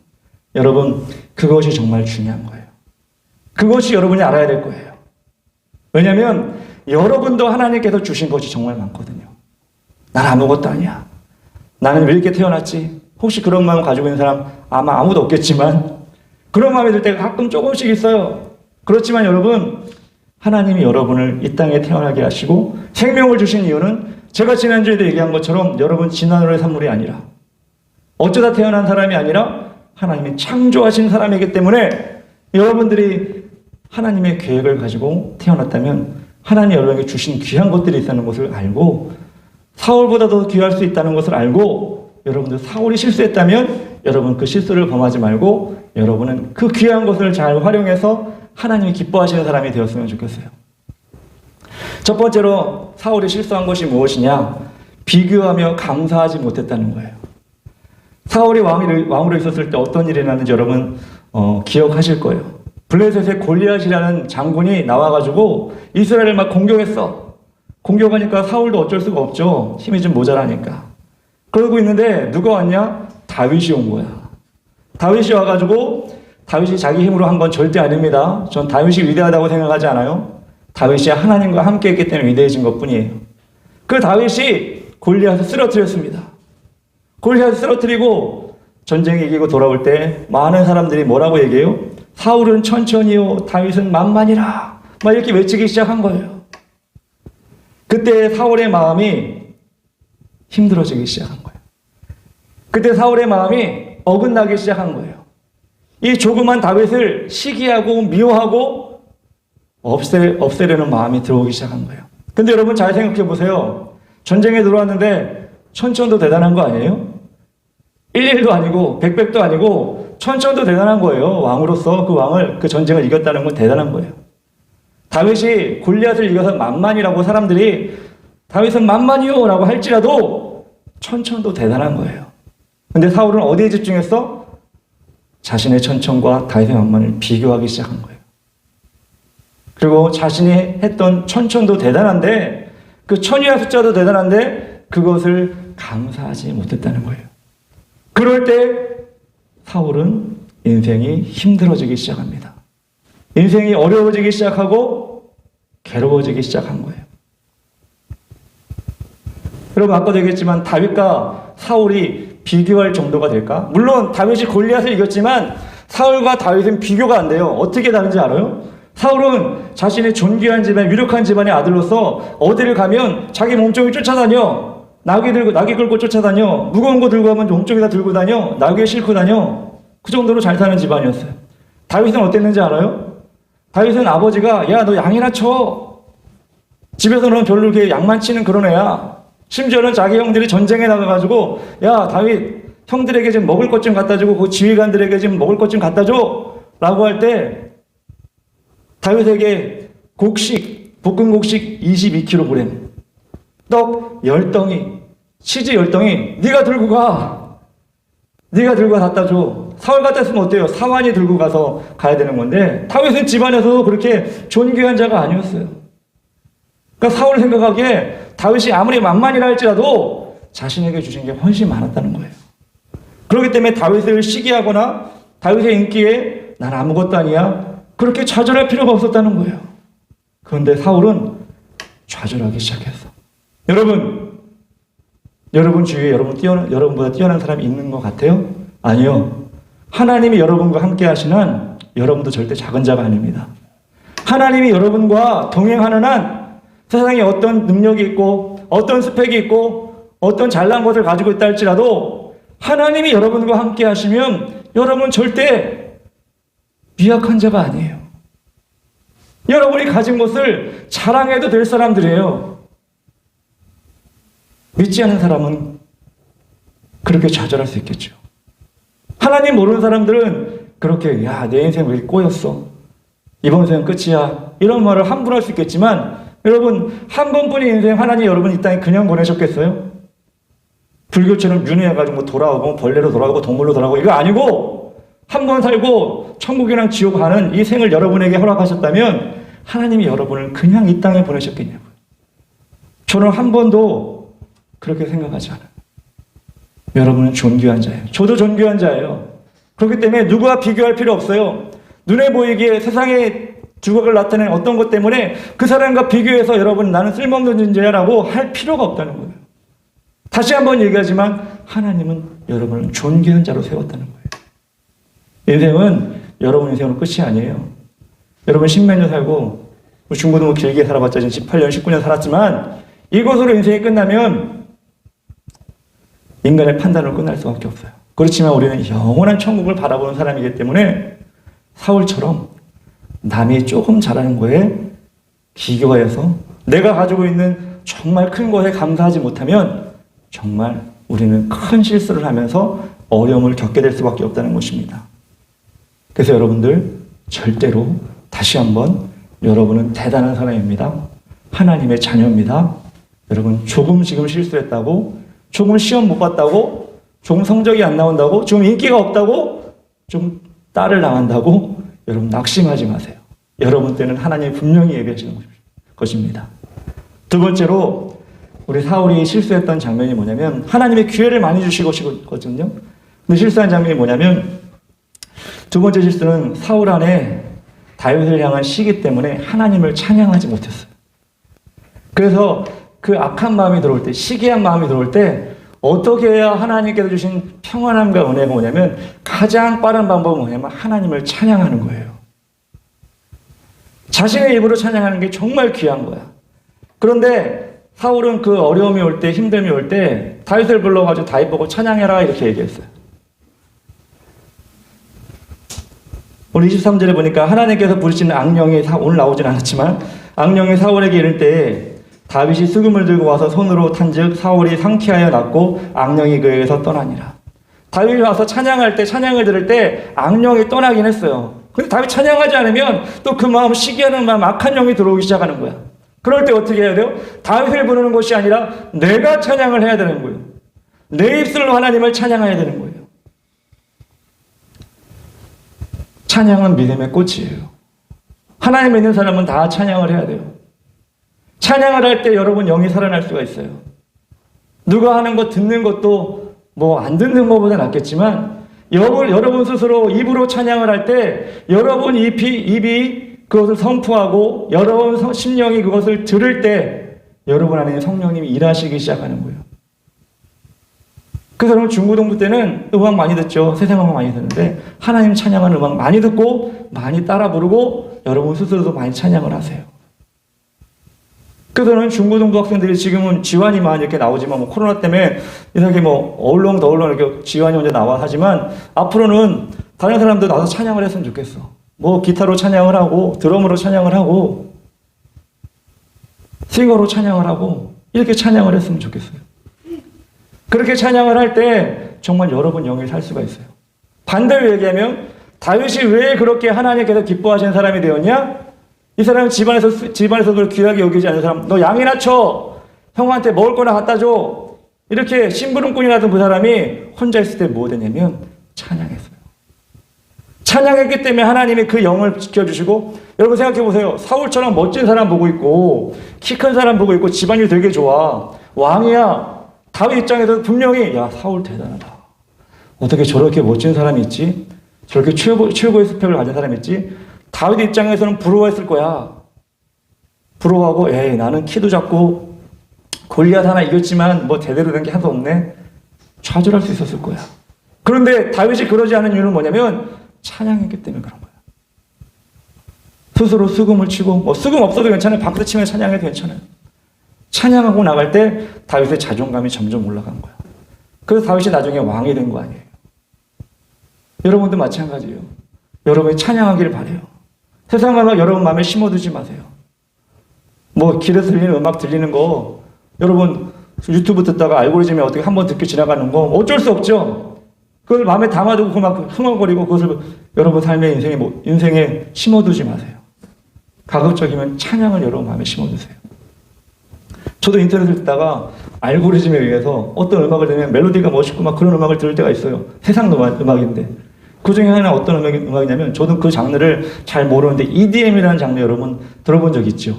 여러분, 그것이 정말 중요한 거예요. 그것이 여러분이 알아야 될 거예요. 왜냐하면 여러분도 하나님께서 주신 것이 정말 많거든요. 난 아무것도 아니야. 나는 왜 이렇게 태어났지? 혹시 그런 마음 가지고 있는 사람 아마 아무도 없겠지만 그런 마음이 들 때가 가끔 조금씩 있어요. 그렇지만 여러분, 하나님이 여러분을 이 땅에 태어나게 하시고 생명을 주신 이유는 제가 지난주에도 얘기한 것처럼 여러분 지난월의 산물이 아니라 어쩌다 태어난 사람이 아니라 하나님이 창조하신 사람이기 때문에 여러분들이 하나님의 계획을 가지고 태어났다면 하나님이 여러분에게 주신 귀한 것들이 있다는 것을 알고 사울보다 더 귀할 수 있다는 것을 알고 여러분들 사울이 실수했다면 여러분 그 실수를 범하지 말고 여러분은 그 귀한 것을 잘 활용해서 하나님이 기뻐하시는 사람이 되었으면 좋겠어요. 첫 번째로 사울이 실수한 것이 무엇이냐? 비교하며 감사하지 못했다는 거예요. 사울이 왕으로 있었을 때 어떤 일이 났는지 여러분 기억하실 거예요. 블레셋의 골리앗이라는 장군이 나와가지고 이스라엘을 막 공격했어. 공격하니까 사울도 어쩔 수가 없죠. 힘이 좀 모자라니까. 그러고 있는데 누가 왔냐? 다윗이 온 거야. 다윗이 와가지고 다윗이 자기 힘으로 한 건 절대 아닙니다. 전 다윗이 위대하다고 생각하지 않아요. 다윗이 하나님과 함께 했기 때문에 위대해진 것뿐이에요. 그 다윗이 골리앗을 쓰러뜨렸습니다. 골리앗을 쓰러뜨리고 전쟁에 이기고 돌아올 때 많은 사람들이 뭐라고 얘기해요? 사울은 천천히요, 다윗은 만만이라. 막 이렇게 외치기 시작한 거예요. 그때 사울의 마음이 힘들어지기 시작한 거예요. 그때 사울의 마음이 어긋나기 시작한 거예요. 이 조그만 다윗을 시기하고 미워하고 없애려는 마음이 들어오기 시작한 거예요. 근데 여러분 잘 생각해 보세요. 전쟁에 들어왔는데 천천도 대단한 거 아니에요? 11도 아니고 100도 아니고 천천도 대단한 거예요. 왕으로서 그 전쟁을 이겼다는 건 대단한 거예요. 다윗이 골리앗을 이겨서 만만이라고 사람들이 다윗은 만만이요 라고 할지라도 천천도 대단한 거예요. 근데 사울은 어디에 집중했어? 자신의 천천과 다윗의 만만을 비교하기 시작한 거예요. 그리고 자신이 했던 천천도 대단한데 그 천이라 숫자도 대단한데 그것을 감사하지 못했다는 거예요. 그럴 때 사울은 인생이 힘들어지기 시작합니다. 인생이 어려워지기 시작하고 괴로워지기 시작한 거예요. 여러분 아까도 얘기했지만 다윗과 사울이 비교할 정도가 될까? 물론 다윗이 골리앗을 이겼지만 사울과 다윗은 비교가 안 돼요. 어떻게 다른지 알아요? 사울은 자신의 존귀한 집안, 유력한 집안의 아들로서 어디를 가면 자기 몸종이 쫓아다녀. 나귀 끌고 쫓아다녀. 무거운 거 들고 가면 몸종에다 들고 다녀. 나귀에 싣고 다녀. 그 정도로 잘 사는 집안이었어요. 다윗은 어땠는지 알아요? 다윗은 아버지가 야 너 양이나 쳐. 집에서는 별로 이렇게 양만 치는 그런 애야. 심지어는 자기 형들이 전쟁에 나가가지고 야 다윗 형들에게 좀 먹을 것 좀 갖다 주고 그 지휘관들에게 좀 먹을 것 좀 갖다 줘 라고 할 때 다윗에게 볶은 곡식 22kg, 떡 10덩이, 치즈 10덩이 네가 들고 갖다 줘. 사울 같았으면 어때요? 사환이 들고 가야 되는 건데 다윗은 집안에서 그렇게 존귀한 자가 아니었어요. 그러니까 사울 생각하기에 다윗이 아무리 만만이라 할지라도 자신에게 주신 게 훨씬 많았다는 거예요. 그렇기 때문에 다윗을 시기하거나 다윗의 인기에 난 아무것도 아니야 그렇게 좌절할 필요가 없었다는 거예요. 그런데 사울은 좌절하기 시작했어. 여러분 주위에 여러분보다 뛰어난 사람이 있는 것 같아요? 아니요. 하나님이 여러분과 함께 하시는 한 여러분도 절대 작은 자가 아닙니다. 하나님이 여러분과 동행하는 한 세상에 어떤 능력이 있고 어떤 스펙이 있고 어떤 잘난 것을 가지고 있다 할지라도 하나님이 여러분과 함께 하시면 여러분 절대 미약한 자가 아니에요. 여러분이 가진 것을 자랑해도 될 사람들이에요. 믿지 않는 사람은 그렇게 좌절할 수 있겠죠. 하나님 모르는 사람들은 그렇게 야, 내 인생 왜 이렇게 꼬였어? 이번 생은 끝이야. 이런 말을 함부로 할 수 있겠지만 여러분 한 번뿐인 인생 하나님 여러분 이 땅에 그냥 보내셨겠어요? 불교처럼 윤회해가지고 돌아오고 벌레로 돌아오고 동물로 돌아오고 이거 아니고 한 번 살고 천국이랑 지옥 가는 이 생을 여러분에게 허락하셨다면 하나님이 여러분을 그냥 이 땅에 보내셨겠냐고요. 저는 한 번도 그렇게 생각하지 않아요. 여러분은 존귀한 자예요. 저도 존귀한 자예요. 그렇기 때문에 누구와 비교할 필요 없어요. 눈에 보이기에 세상의 주각을 나타내는 어떤 것 때문에 그 사람과 비교해서 여러분 나는 쓸모없는 존재야라고 할 필요가 없다는 거예요. 다시 한번 얘기하지만 하나님은 여러분을 존귀한 자로 세웠다는 거예요. 인생은 여러분 인생으로 끝이 아니에요. 여러분 10몇 년 살고 중고등부 길게 살아봤자 지금 18년, 19년 살았지만 이것으로 인생이 끝나면 인간의 판단으로 끝날 수밖에 없어요. 그렇지만 우리는 영원한 천국을 바라보는 사람이기 때문에 사울처럼 남이 조금 잘하는 거에 기교해서 내가 가지고 있는 정말 큰 것에 감사하지 못하면 정말 우리는 큰 실수를 하면서 어려움을 겪게 될 수밖에 없다는 것입니다. 그래서 여러분들 절대로 다시 한번 여러분은 대단한 사람입니다. 하나님의 자녀입니다. 여러분 조금 지금 실수했다고, 조금 시험 못 봤다고, 조금 성적이 안 나온다고, 좀 인기가 없다고, 좀 딸을 당한다고 여러분 낙심하지 마세요. 여러분 때는 하나님이 분명히 예비하시는 것입니다. 두 번째로 우리 사울이 실수했던 장면이 뭐냐면 하나님의 기회를 많이 주시거든요. 근데 실수한 장면이 뭐냐면 두 번째 실수는 사울 안에 다윗을 향한 시기 때문에 하나님을 찬양하지 못했어요. 그래서 그 악한 마음이 들어올 때, 시기한 마음이 들어올 때 어떻게 해야 하나님께서 주신 평안함과 은혜가 오냐면 가장 빠른 방법은 뭐냐면 하나님을 찬양하는 거예요. 자신의 입으로 찬양하는 게 정말 귀한 거야. 그런데 사울은 그 어려움이 올 때, 힘듦이 올 때 다윗을 불러가지고 다윗 보고 찬양해라 이렇게 얘기했어요. 오늘 23절에 보니까 하나님께서 부르시는 악령이 오늘 나오진 않았지만 악령이 사울에게 이를 때 다윗이 수금을 들고 와서 손으로 탄즉 사울이 상쾌하여 낫고 악령이 그에게서 떠나니라. 다윗이 와서 찬양할 때, 찬양을 들을 때 악령이 떠나긴 했어요. 근데 다윗 찬양하지 않으면 또 그 마음, 시기하는 마음, 악한 영이 들어오기 시작하는 거야. 그럴 때 어떻게 해야 돼요? 다윗을 부르는 것이 아니라 내가 찬양을 해야 되는 거예요. 내 입술로 하나님을 찬양해야 되는 거예요. 찬양은 믿음의 꽃이에요. 하나님 믿는 사람은 다 찬양을 해야 돼요. 찬양을 할 때 여러분 영이 살아날 수가 있어요. 누가 하는 거 듣는 것도 뭐 안 듣는 것보다 낫겠지만 여러분 스스로 입으로 찬양을 할 때 여러분 입이 그것을 선포하고 여러분 심령이 그것을 들을 때 여러분 안에 성령님이 일하시기 시작하는 거예요. 그래서 여러분 중고등부 때는 음악 많이 듣죠. 세상 음악 많이 듣는데 하나님 찬양하는 음악 많이 듣고 많이 따라 부르고 여러분 스스로도 많이 찬양을 하세요. 그래서 저는 중고등부 학생들이 지금은 지환이 많이 이렇게 나오지만 뭐 코로나 때문에 이렇게 뭐 얼렁덜렁 이렇게 지환이 혼자 나와 하지만 앞으로는 다른 사람도 나와서 찬양을 했으면 좋겠어. 뭐 기타로 찬양을 하고 드럼으로 찬양을 하고 싱어로 찬양을 하고 이렇게 찬양을 했으면 좋겠어요. 그렇게 찬양을 할 때 정말 여러분 영이 살 수가 있어요. 반대로 얘기하면 다윗이 왜 그렇게 하나님께서 기뻐하시는 사람이 되었냐? 이 사람은 집안에서도 귀하게 여기지 않는 사람, 너 양이나 쳐! 형한테 먹을 거나 갖다 줘! 이렇게 심부름꾼이 나던 그 사람이 혼자 있을 때 뭐 되냐면 찬양했어요. 찬양했기 때문에 하나님이 그 영을 지켜주시고, 여러분 생각해 보세요. 사울처럼 멋진 사람 보고 있고, 키 큰 사람 보고 있고, 집안일 되게 좋아. 왕이야. 다윗 입장에서 분명히, 야, 사울 대단하다. 어떻게 저렇게 멋진 사람이 있지? 저렇게 최고의 스펙을 가진 사람이 있지? 다윗 입장에서는 부러워했을 거야. 부러워하고, 에이, 나는 키도 작고, 골리앗 하나 이겼지만, 뭐, 제대로 된 게 하나도 없네. 좌절할 수 있었을 거야. 그런데 다윗이 그러지 않은 이유는 뭐냐면, 찬양했기 때문에 그런 거야. 스스로 수금을 치고, 뭐, 수금 없어도 괜찮아요. 박수 치면 찬양해도 괜찮아요. 찬양하고 나갈 때, 다윗의 자존감이 점점 올라간 거야. 그래서 다윗이 나중에 왕이 된 거 아니에요. 여러분도 마찬가지예요. 여러분이 찬양하기를 바라요. 세상 음악 여러분 마음에 심어두지 마세요. 뭐 길에서 들리는 음악 들리는 거 여러분 유튜브 듣다가 알고리즘에 어떻게 한번 듣게 지나가는 거 어쩔 수 없죠. 그걸 마음에 담아두고 막 흥얼거리고 그것을 여러분 삶의 인생에 심어두지 마세요. 가급적이면 찬양을 여러분 마음에 심어두세요. 저도 인터넷을 듣다가 알고리즘에 의해서 어떤 음악을 들으면 멜로디가 멋있고 막 그런 음악을 들을 때가 있어요. 세상 음악인데. 그 중에 하나 어떤 음악이냐면 저도 그 장르를 잘 모르는데 EDM이라는 장르 여러분 들어본 적 있죠?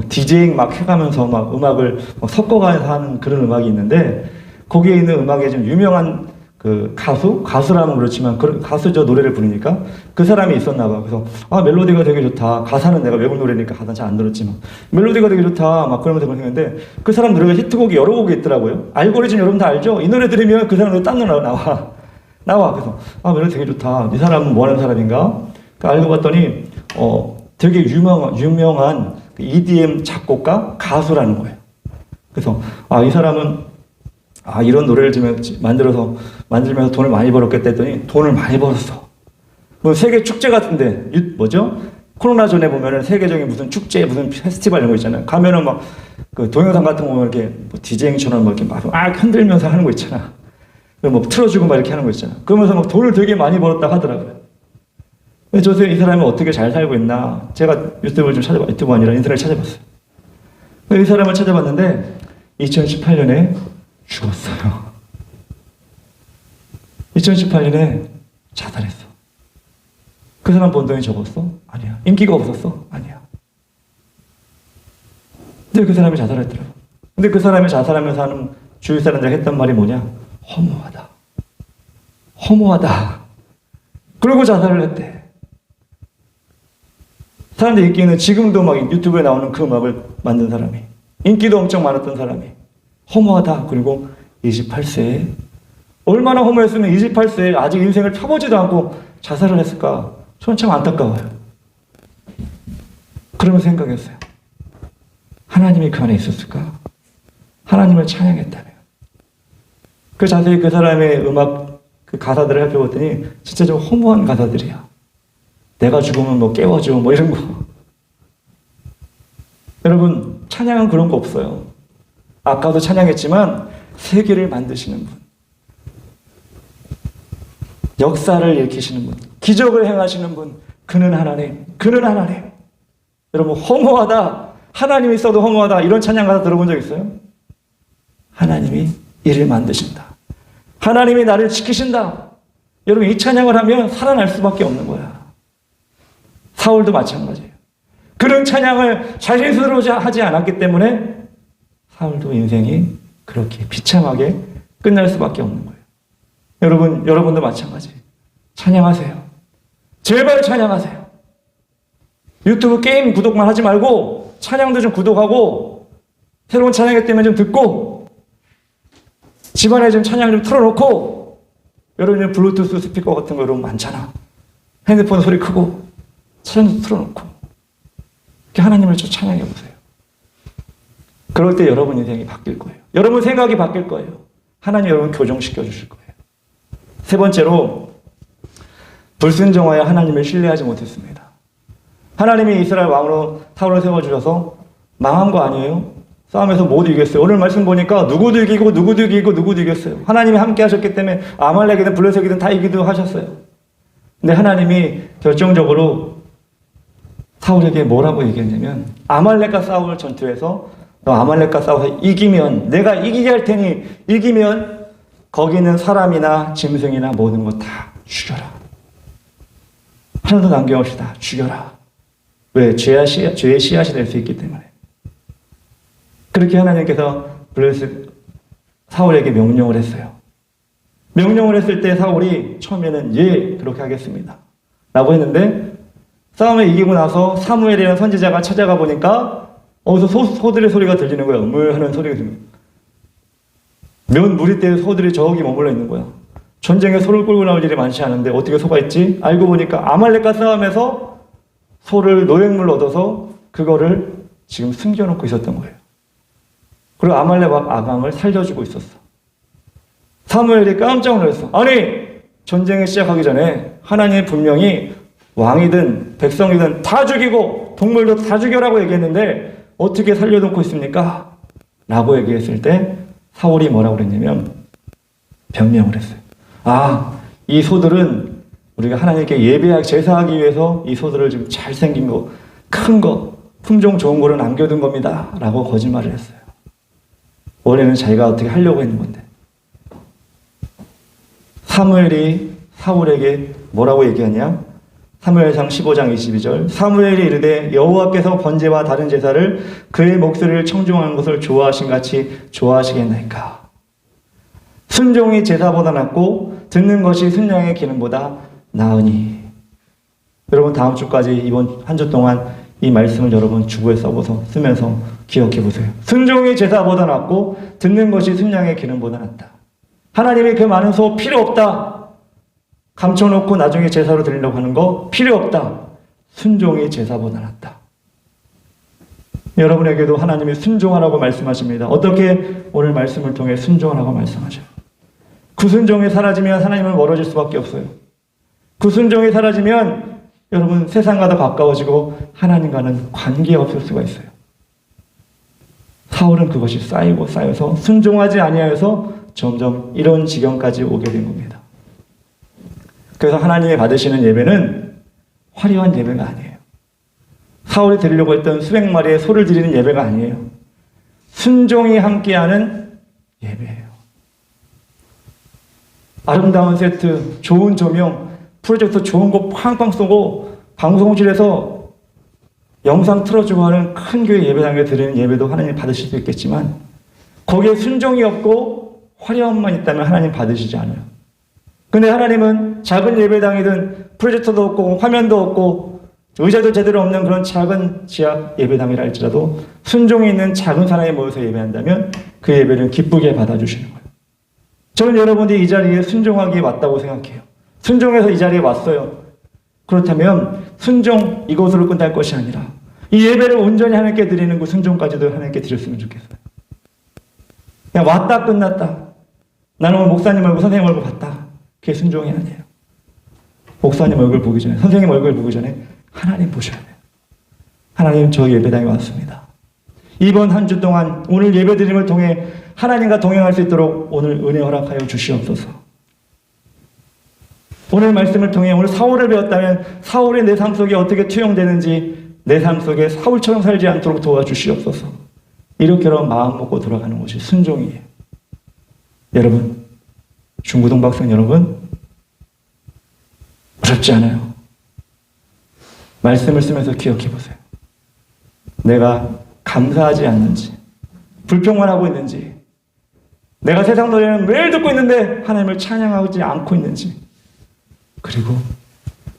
디제잉 막 해가면서 막 음악을 막 섞어가면서 하는 그런 음악이 있는데 거기에 있는 음악에 좀 유명한 그 가수라면 그렇지만 그 가수죠. 노래를 부르니까 그 사람이 있었나 봐. 그래서 멜로디가 되게 좋다. 가사는 내가 외국 노래니까 가사는 잘 안 들었지만 멜로디가 되게 좋다. 막 그러면서 그랬는데 그 사람 노래가 히트곡이 여러 곡이 있더라고요. 알고리즘 여러분 다 알죠? 이 노래 들으면 그 사람 노래 딴 노래 나와. 나와. 그래서 매력 되게 좋다. 이 사람은 뭐 하는 사람인가? 알고 봤더니 되게 유명한 EDM 작곡가 가수라는 거예요. 그래서 이 사람은 이런 노래를 만들면서 돈을 많이 벌었겠다 했더니 돈을 많이 벌었어. 뭐 세계 축제 같은데 뭐죠? 코로나 전에 보면은 세계적인 무슨 축제, 무슨 페스티벌 이런 거 있잖아요. 가면은 막 그 동영상 같은 거 보면 이렇게 뭐 디제잉처럼 막 이렇게 막 흔들면서 하는 거 있잖아. 뭐 틀어주고 막 이렇게 하는 거 있잖아. 그러면서 막 돈을 되게 많이 벌었다 하더라고요. 근데 이 사람이 어떻게 잘 살고 있나? 제가 유튜브 아니라 인터넷 찾아봤어요. 이 사람을 찾아봤는데 2018년에 죽었어요. 2018년에 자살했어. 그 사람 번 돈이 적었어? 아니야. 인기가 없었어? 아니야. 근데 그 사람이 자살했더라고. 근데 그 사람이 자살하면서 하는 주위 사람들이 했던 말이 뭐냐? 허무하다. 허무하다. 그러고 자살을 했대. 사람들이 있기는 지금도 막 유튜브에 나오는 그 음악을 만든 사람이, 인기도 엄청 많았던 사람이 허무하다. 그리고 28세에 얼마나 허무했으면 28세에 아직 인생을 펴보지도 않고 자살을 했을까? 저는 참 안타까워요. 그러면서 생각했어요. 하나님이 그 안에 있었을까? 하나님을 찬양했다면. 자세히 그 사람의 음악 그 가사들을 살펴봤더니 진짜 좀 허무한 가사들이야. 내가 죽으면 뭐 깨워줘 뭐 이런 거. 여러분, 찬양은 그런 거 없어요. 아까도 찬양했지만 세계를 만드시는 분, 역사를 일으키시는 분, 기적을 행하시는 분, 그는 하나님, 그는 하나님. 여러분, 허무하다, 하나님이 있어도 허무하다, 이런 찬양 가사 들어본 적 있어요? 하나님이 이를 만드신다. 하나님이 나를 지키신다. 여러분, 이 찬양을 하면 살아날 수밖에 없는 거야. 사울도 마찬가지예요. 그런 찬양을 자신 스스로 하지 않았기 때문에 사울도 인생이 그렇게 비참하게 끝날 수밖에 없는 거예요. 여러분도 마찬가지. 찬양하세요. 제발 찬양하세요. 유튜브 게임 구독만 하지 말고 찬양도 좀 구독하고 새로운 찬양이 때문에 좀 듣고 집안에 좀 찬양을 좀 틀어놓고, 여러분 블루투스 스피커 같은 거 여러분 많잖아. 핸드폰 소리 크고 찬양도 틀어놓고 이렇게 하나님을 좀 찬양해보세요. 그럴 때 여러분 인생이 바뀔 거예요. 여러분 생각이 바뀔 거예요. 하나님 여러분 교정시켜 주실 거예요. 세 번째로, 불순종하여 하나님을 신뢰하지 못했습니다. 하나님이 이스라엘 왕으로 사울을 세워주셔서 망한 거 아니에요? 싸움에서 못 이겼어요. 오늘 말씀 보니까 누구도 이기고 누구도 이겼어요. 하나님이 함께 하셨기 때문에 아말렉이든 블레셋이든 다 이기도 하셨어요. 근데 하나님이 결정적으로 사울에게 뭐라고 얘기했냐면, 아말렉과 싸울 전투에서 너 아말렉과 싸워서 이기면 내가 이기게 할 테니 이기면 거기는 사람이나 짐승이나 모든 거 다 죽여라. 하나도 남김없이 다 죽여라. 왜? 죄의 씨앗이 될 수 있기 때문에. 그렇게 하나님께서 사울에게 명령을 했어요. 명령을 했을 때 사울이 처음에는 예, 그렇게 하겠습니다 라고 했는데, 싸움에 이기고 나서 사무엘이라는 선지자가 찾아가 보니까 어디서 소들의 소리가 들리는 거야. 하는 소리가 들리는 거야. 무리떼 소들이 저기 머물러 있는 거야. 전쟁에 소를 끌고 나올 일이 많지 않은데 어떻게 소가 있지? 알고 보니까 아말렉과 싸움에서 소를 노획물로 얻어서 그거를 지금 숨겨놓고 있었던 거예요. 그리고 아말렉 아방을 살려주고 있었어. 사무엘이 깜짝 놀랐어. 아니, 전쟁을 시작하기 전에 하나님이 분명히 왕이든 백성이든 다 죽이고 동물도 다 죽여라고 얘기했는데 어떻게 살려놓고 있습니까? 라고 얘기했을 때 사울이 뭐라고 그랬냐면 변명을 했어요. 이 소들은 우리가 하나님께 예배하기, 제사하기 위해서 이 소들을 좀 잘생긴 거, 큰 거, 품종 좋은 거를 남겨둔 겁니다 라고 거짓말을 했어요. 원래는 자기가 어떻게 하려고 했는 건데. 사무엘이 사울에게 뭐라고 얘기하냐? 사무엘상 15장 22절. 사무엘이 이르되 여호와께서 번제와 다른 제사를 그의 목소리를 청종하는 것을 좋아하신 같이 좋아하시겠나이까. 순종이 제사보다 낫고 듣는 것이 순양의 기름보다 나으니. 여러분 다음 주까지 이번 한 주 동안 이 말씀을 여러분 주부에 써서 쓰면서 기억해 보세요. 순종이 제사보다 낫고 듣는 것이 순양의 기름보다 낫다. 하나님이 그 많은 소 필요 없다. 감춰놓고 나중에 제사로 드리려고 하는 거 필요 없다. 순종이 제사보다 낫다. 여러분에게도 하나님이 순종하라고 말씀하십니다. 어떻게? 오늘 말씀을 통해 순종하라고 말씀하셔요. 그 순종이 사라지면 하나님은 멀어질 수밖에 없어요. 그 순종이 사라지면 여러분 세상과 더 가까워지고 하나님과는 관계가 없을 수가 있어요. 사울은 그것이 쌓이고 쌓여서 순종하지 아니하여서 점점 이런 지경까지 오게 된 겁니다. 그래서 하나님이 받으시는 예배는 화려한 예배가 아니에요. 사울이 드리려고 했던 수백 마리의 소를 드리는 예배가 아니에요. 순종이 함께하는 예배예요. 아름다운 세트, 좋은 조명, 프로젝터 좋은 거 팡팡 쏘고 방송실에서 영상 틀어주고 하는 큰 교회 예배당에 드리는 예배도 하나님 받으실 수 있겠지만 거기에 순종이 없고 화려함만 있다면 하나님 받으시지 않아요. 근데 하나님은 작은 예배당이든 프로젝터도 없고 화면도 없고 의자도 제대로 없는 그런 작은 지하 예배당이라 할지라도 순종이 있는 작은 사람이 모여서 예배한다면 그 예배를 기쁘게 받아주시는 거예요. 저는 여러분들이 이 자리에 순종하기에 왔다고 생각해요. 순종해서 이 자리에 왔어요. 그렇다면 순종 이것으로 끝날 것이 아니라 이 예배를 온전히 하나님께 드리는 그 순종까지도 하나님께 드렸으면 좋겠어요. 그냥 왔다 끝났다. 나는 오늘 목사님 얼굴, 선생님 얼굴 봤다. 그게 순종이 아니에요. 목사님 얼굴 보기 전에, 선생님 얼굴 보기 전에 하나님 보셔야 돼요. 하나님, 저 예배당에 왔습니다. 이번 한 주 동안 오늘 예배드림을 통해 하나님과 동행할 수 있도록 오늘 은혜 허락하여 주시옵소서. 오늘 말씀을 통해 오늘 사울을 배웠다면 사울의 내 삶 속에 어떻게 투영되는지 내 삶 속에 사울처럼 살지 않도록 도와주시옵소서. 이렇게로 마음 먹고 돌아가는 것이 순종이에요. 여러분, 중고등 박생 여러분, 어렵지 않아요. 말씀을 쓰면서 기억해 보세요. 내가 감사하지 않는지, 불평만 하고 있는지, 내가 세상 노래는 매일 듣고 있는데 하나님을 찬양하지 않고 있는지, 그리고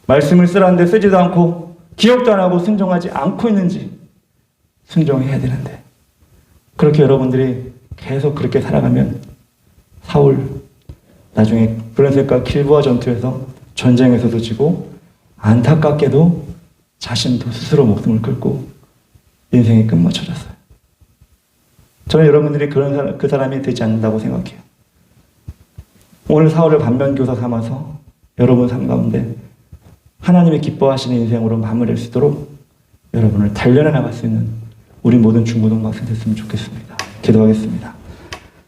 말씀을 쓰라는데 쓰지도 않고 기억도 안 하고 순종하지 않고 있는지 순종해야 되는데, 그렇게 여러분들이 계속 그렇게 살아가면 사울 나중에 블레셋과 길보아 전투에서 전쟁에서도 지고 안타깝게도 자신도 스스로 목숨을 끊고 인생이 끝마쳐졌어요. 저는 여러분들이 그 사람이 되지 않는다고 생각해요. 오늘 사울을 반면교사 삼아서 여러분 삶 가운데 하나님이 기뻐하시는 인생으로 마무리할 수 있도록 여러분을 단련해 나갈 수 있는 우리 모든 중고등학생 됐으면 좋겠습니다. 기도하겠습니다.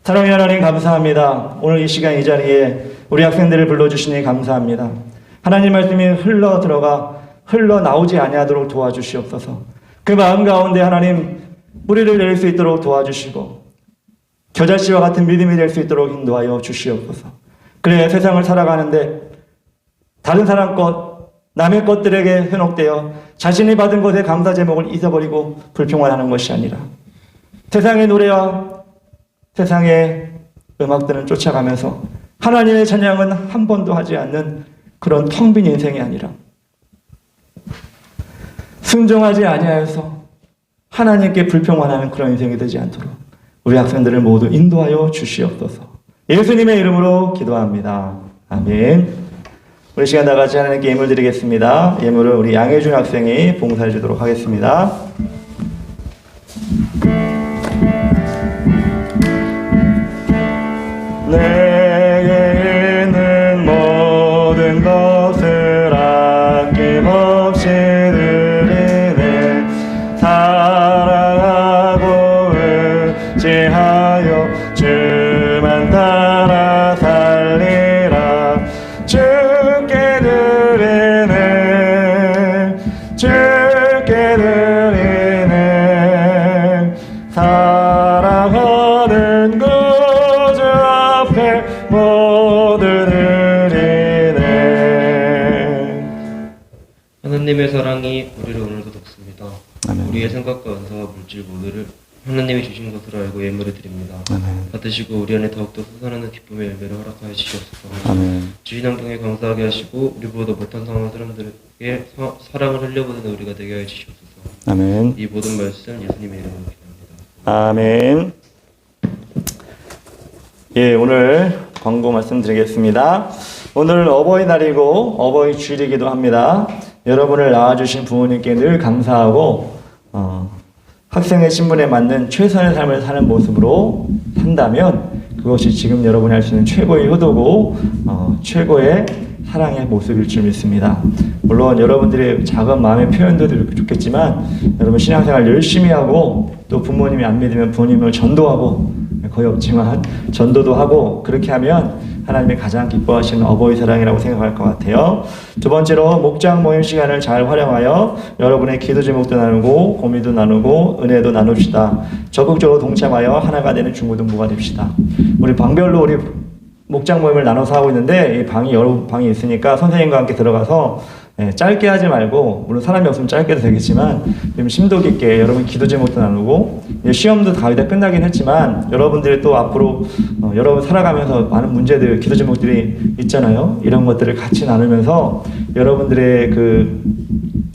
사랑의 하나님 감사합니다. 오늘 이 시간 이 자리에 우리 학생들을 불러주시니 감사합니다. 하나님 말씀이 흘러나오지 아니하도록 도와주시옵소서. 그 마음 가운데 하나님 뿌리를 내릴 수 있도록 도와주시고 겨자씨와 같은 믿음이 될 수 있도록 인도하여 주시옵소서. 그래 세상을 살아가는데 다른 사람 것, 남의 것들에게 현혹되어 자신이 받은 것의 감사 제목을 잊어버리고 불평만 하는 것이 아니라 세상의 노래와 세상의 음악들을 쫓아가면서 하나님의 찬양은 한 번도 하지 않는 그런 텅 빈 인생이 아니라 순종하지 아니하여서 하나님께 불평만 하는 그런 인생이 되지 않도록 우리 학생들을 모두 인도하여 주시옵소서. 예수님의 이름으로 기도합니다. 아멘. 우리 시간 다 같이 하나님께 예물 드리겠습니다. 예물을 우리 양혜준 학생이 봉사해 주도록 하겠습니다. 내게 있는 모든 것을 아낌없이 드리네. 사랑하고 의지하여 주만 따라 살리라. 주께 드리네, 주께 드리네. 사랑하는 구주 앞에 모두 드리네. 하나님의 사랑이 우리를 오늘도 돕습니다. 아멘. 우리의 생각과 은사와 물질 모두를 하나님이 주신 것으로 알고 예물을 드립니다. 아멘. 받으시고 우리 안에 더욱더 솟아나는 기쁨의 열매를 허락하여 주시옵소서. 아멘. 주인 행동에 감사하게 하시고 우리보다 못한 상황 사람들에게 사랑을 흘려보내는 우리가 되게 하여 주시옵소서. 아멘. 이 모든 말씀 예수님의 이름으로 기도합니다. 아멘. 예, 오늘 광고 말씀드리겠습니다. 오늘은 어버이날이고 어버이 주일이기도 합니다. 여러분을 낳아주신 부모님께 늘 감사하고 학생의 신분에 맞는 최선의 삶을 사는 모습으로 산다면 그것이 지금 여러분이 할 수 있는 최고의 효도고 최고의 사랑의 모습일 줄 믿습니다. 물론 여러분들의 작은 마음의 표현도 좋겠지만 여러분 신앙생활 열심히 하고 또 부모님이 안 믿으면 부모님을 전도하고 거의 없지만 전도도 하고 그렇게 하면 하나님이 가장 기뻐하시는 어버이 사랑이라고 생각할 것 같아요. 두 번째로 목장 모임 시간을 잘 활용하여 여러분의 기도 제목도 나누고 고민도 나누고 은혜도 나눕시다. 적극적으로 동참하여 하나가 되는 중고등부가 됩시다. 우리 방별로 우리 목장 모임을 나눠서 하고 있는데 이 방이 여러 방이 있으니까 선생님과 함께 들어가서 짧게 하지 말고 물론 사람이 없으면 짧게도 되겠지만 좀 심도 깊게 여러분 기도 제목도 나누고 시험도 거의 다 끝나긴 했지만 여러분들이 또 앞으로 여러분 살아가면서 많은 문제들 기도 제목들이 있잖아요. 이런 것들을 같이 나누면서 여러분들의 그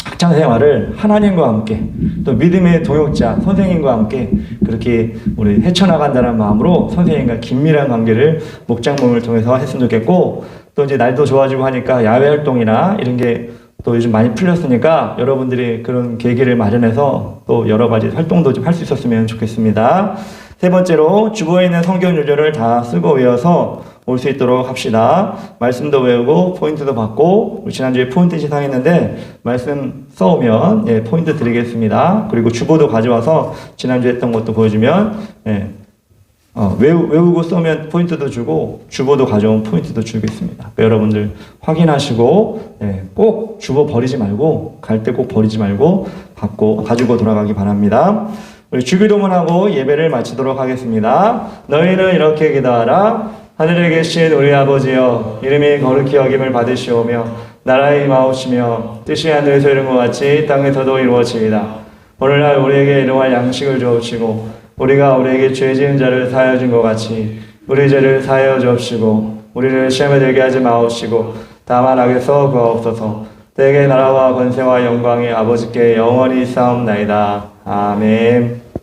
학창 생활을 하나님과 함께 또 믿음의 동역자 선생님과 함께 그렇게 우리 헤쳐나간다는 마음으로 선생님과 긴밀한 관계를 목장 모임을 통해서 했으면 좋겠고 또 이제 날도 좋아지고 하니까 야외 활동이나 이런 게 또 요즘 많이 풀렸으니까 여러분들이 그런 계기를 마련해서 또 여러 가지 활동도 좀 할 수 있었으면 좋겠습니다. 세 번째로 주보에 있는 성경 요절을 다 쓰고 외워서 올 수 있도록 합시다. 말씀도 외우고 포인트도 받고 지난주에 포인트 시상했는데 말씀 써오면 포인트 드리겠습니다. 그리고 주보도 가져와서 지난주에 했던 것도 보여주면 외우고 써면 포인트도 주고 주보도 가져오면 포인트도 주겠습니다. 그러니까 여러분들 확인하시고 꼭 주보 버리지 말고 갈 때 꼭 버리지 말고 가지고 돌아가기 바랍니다. 우리 주기도문하고 예배를 마치도록 하겠습니다. 너희는 이렇게 기도하라. 하늘에 계신 우리 아버지여 이름이 거룩히 여김을 받으시오며 나라의 임하옵시며 뜻이 하늘에서 이룬 것 같이 땅에서도 이루어지이다. 오늘날 우리에게 일용할 양식을 주옵시고 우리가 우리에게 죄 지은 자를 사하여 준 것 같이 우리 죄를 사하여 주옵시고 우리를 시험에 들게 하지 마옵시고 다만 악에서 구하옵소서. 대개 나라와 권세와 영광이 아버지께 영원히 싸움나이다. 아멘.